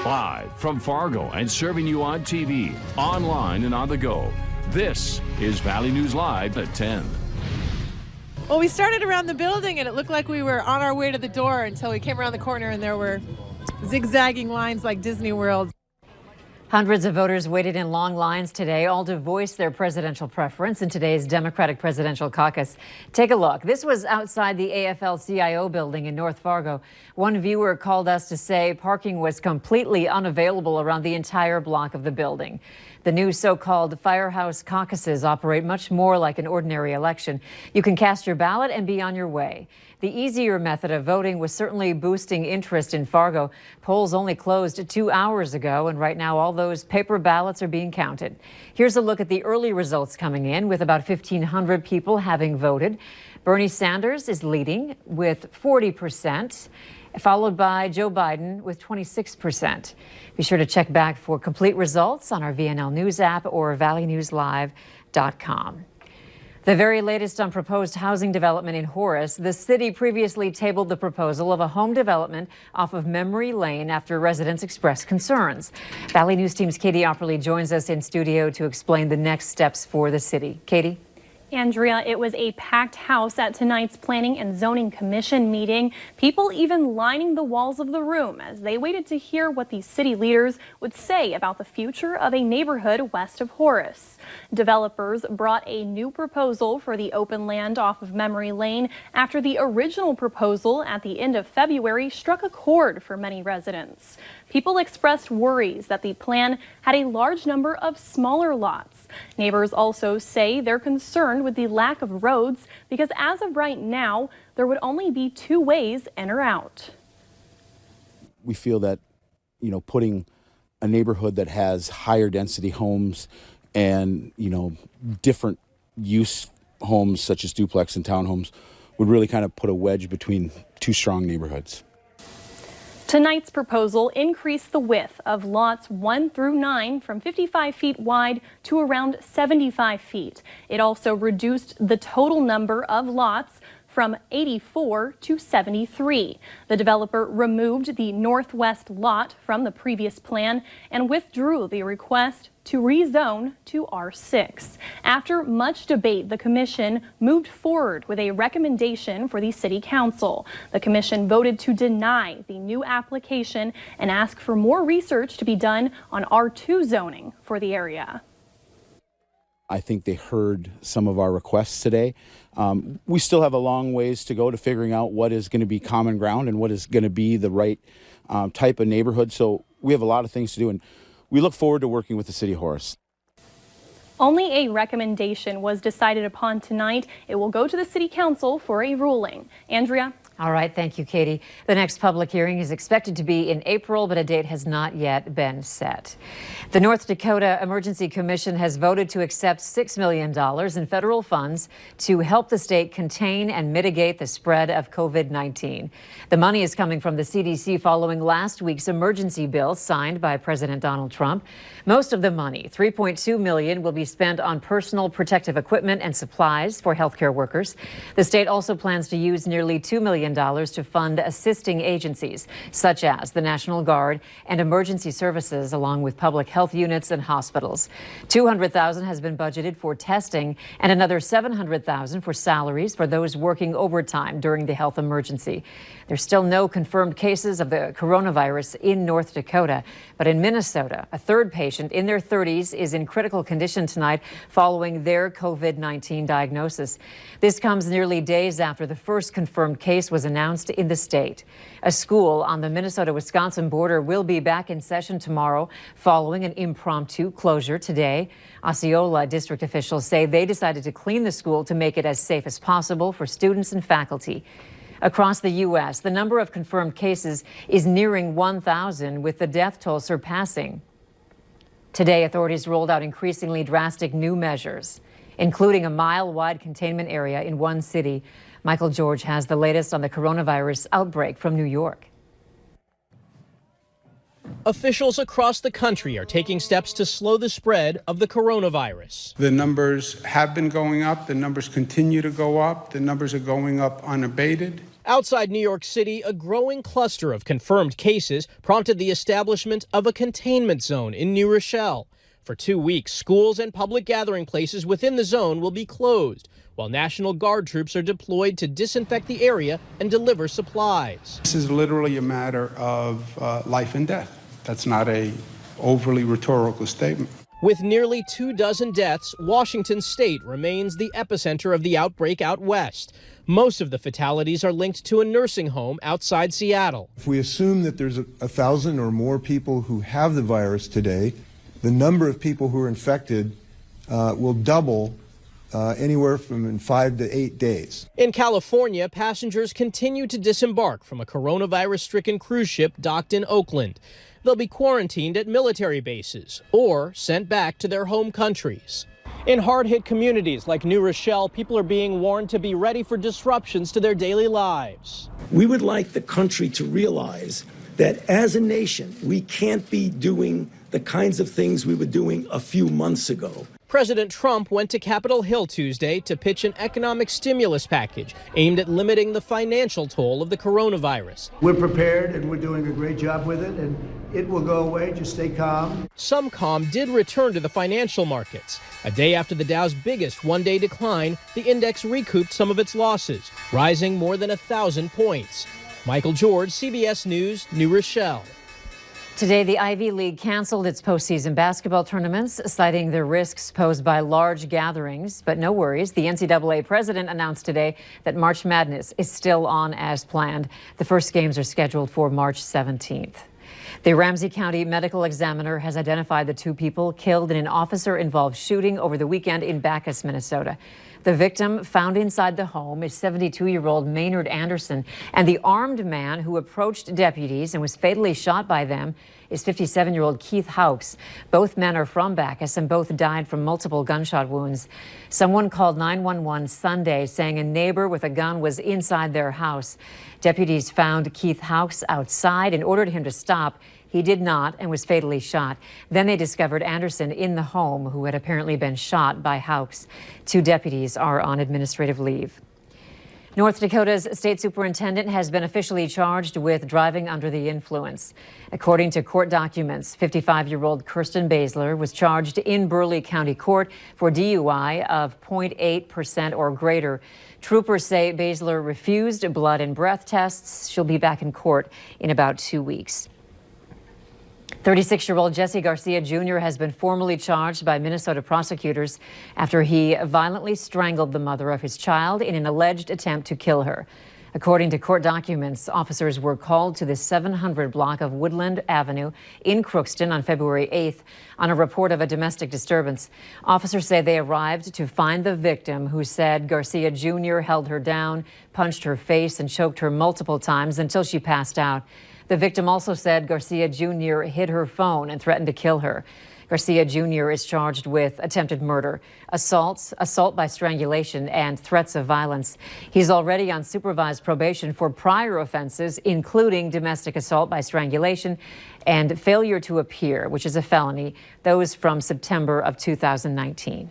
Live from Fargo and serving you on TV, online, and on the go. This is Valley News Live at 10. Well, we started around the building and it looked like we were on our way to the door until we came around the corner and there were zigzagging lines like Disney World. Hundreds of voters waited in long lines today, all to voice their presidential preference in today's Democratic presidential caucus. Take a look. This was outside the AFL-CIO building in North Fargo. One viewer called us to say parking was completely unavailable around the entire block of the building. The new so-called firehouse caucuses operate much more like an ordinary election. You can cast your ballot and be on your way. The easier method of voting was certainly boosting interest in Fargo. Polls only closed 2 hours ago, and right now all those paper ballots are being counted. Here's a look at the early results coming in, with about 1,500 people having voted. Bernie Sanders is leading with 40%. Followed by Joe Biden with 26%. Be sure to check back for complete results on our VNL News app or valleynewslive.com. The very latest on proposed housing development in Horace. The city previously tabled the proposal of a home development off of Memory Lane after residents expressed concerns. Valley News Team's Katie Opperly joins us in studio to explain the next steps for the city. Katie? Andrea, it was a packed house at tonight's Planning and Zoning Commission meeting. People even lining the walls of the room as they waited to hear what the city leaders would say about the future of a neighborhood west of Horace. Developers brought a new proposal for the open land off of Memory Lane after the original proposal at the end of February struck a chord for many residents. People expressed worries that the plan had a large number of smaller lots. Neighbors also say they're concerned with the lack of roads because as of right now, there would only be 2 ways in or out. We feel that, putting a neighborhood that has higher density homes and, different use homes such as duplex and townhomes would really kind of put a wedge between 2 strong neighborhoods. Tonight's proposal increased the width of lots 1 through 9 from 55 feet wide to around 75 feet. It also reduced the total number of lots from 84 to 73. The developer removed the northwest lot from the previous plan and withdrew the request to rezone to R6. After much debate, the commission moved forward with a recommendation for the city council. The commission voted to deny the new application and ask for more research to be done on R2 zoning for the area. I think they heard some of our requests today. We still have a long ways to go to figuring out what is going to be common ground and what is going to be the right type of neighborhood. So we have a lot of things to do, and we look forward to working with the City of Horace. Only a recommendation was decided upon tonight. It will go to the City Council for a ruling. Andrea? All right. Thank you, Katie. The next public hearing is expected to be in April, but a date has not yet been set. The North Dakota Emergency Commission has voted to accept $6 million in federal funds to help the state contain and mitigate the spread of COVID-19. The money is coming from the CDC following last week's emergency bill signed by President Donald Trump. Most of the money, $3.2 million, will be spent on personal protective equipment and supplies for healthcare workers. The state also plans to use nearly $2 million to fund assisting agencies such as the National Guard and emergency services, along with public health units and hospitals. $200,000 has been budgeted for testing and another $700,000 for salaries for those working overtime during the health emergency. There's still no confirmed cases of the coronavirus in North Dakota, but in Minnesota, a third patient in their 30s is in critical condition tonight following their COVID-19 diagnosis. This comes nearly days after the first confirmed case was announced in the state. A school on the Minnesota-Wisconsin border will be back in session tomorrow following an impromptu closure today. Osceola district officials say they decided to clean the school to make it as safe as possible for students and faculty. Across the U.S., the number of confirmed cases is nearing 1,000, with the death toll surpassing. Today, authorities rolled out increasingly drastic new measures, including a mile-wide containment area in one city. Michael George has the latest on the coronavirus outbreak from New York. Officials across the country are taking steps to slow the spread of the coronavirus. The numbers have been going up. The numbers continue to go up. The numbers are going up unabated. Outside New York City, a growing cluster of confirmed cases prompted the establishment of a containment zone in New Rochelle. For 2 weeks, schools and public gathering places within the zone will be closed, while National Guard troops are deployed to disinfect the area and deliver supplies. This is literally a matter of life and death. That's not a overly rhetorical statement. With nearly 24 deaths, Washington state remains the epicenter of the outbreak out west. Most of the fatalities are linked to a nursing home outside Seattle. If we assume that there's 1,000 or more people who have the virus today, the number of people who are infected will double anywhere from in 5 to 8 days. In California, passengers continue to disembark from a coronavirus-stricken cruise ship docked in Oakland. They'll be quarantined at military bases or sent back to their home countries. In hard-hit communities like New Rochelle, people are being warned to be ready for disruptions to their daily lives. We would like the country to realize that as a nation, we can't be doing the kinds of things we were doing a few months ago. President Trump went to Capitol Hill Tuesday to pitch an economic stimulus package aimed at limiting the financial toll of the coronavirus. We're prepared and we're doing a great job with it, and it will go away. Just stay calm. Some calm did return to the financial markets. A day after the Dow's biggest one-day decline, the index recouped some of its losses, rising more than 1,000 points. Michael George, CBS News, New Rochelle. Today, the Ivy League canceled its postseason basketball tournaments, citing the risks posed by large gatherings. But no worries. The NCAA president announced today that March Madness is still on as planned. The first games are scheduled for March 17th. The Ramsey County Medical Examiner has identified the 2 people killed in an officer-involved shooting over the weekend in Bacchus, Minnesota. The victim found inside the home is 72-year-old Maynard Anderson, and the armed man who approached deputies and was fatally shot by them is 57-year-old Keith Hawks. Both men are from Bacchus and both died from multiple gunshot wounds. Someone called 911 Sunday saying a neighbor with a gun was inside their house. Deputies found Keith Hawks outside and ordered him to stop. He did not and was fatally shot. Then they discovered Anderson in the home, who had apparently been shot by Hawks. 2 deputies are on administrative leave. North Dakota's state superintendent has been officially charged with driving under the influence. According to court documents, 55-year-old Kirsten Baszler was charged in Burleigh County Court for DUI of 0.8% or greater. Troopers say Baszler refused blood and breath tests. She'll be back in court in about 2 weeks. 36-year-old Jesse Garcia Jr. has been formally charged by Minnesota prosecutors after he violently strangled the mother of his child in an alleged attempt to kill her. According to court documents, officers were called to the 700 block of Woodland Avenue in Crookston on February 8th on a report of a domestic disturbance. Officers say they arrived to find the victim, who said Garcia Jr. held her down, punched her face, and choked her multiple times until she passed out. The victim also said Garcia Jr. hid her phone and threatened to kill her. Garcia Jr. is charged with attempted murder, assault by strangulation, and threats of violence. He's already on supervised probation for prior offenses, including domestic assault by strangulation and failure to appear, which is a felony, those from September of 2019.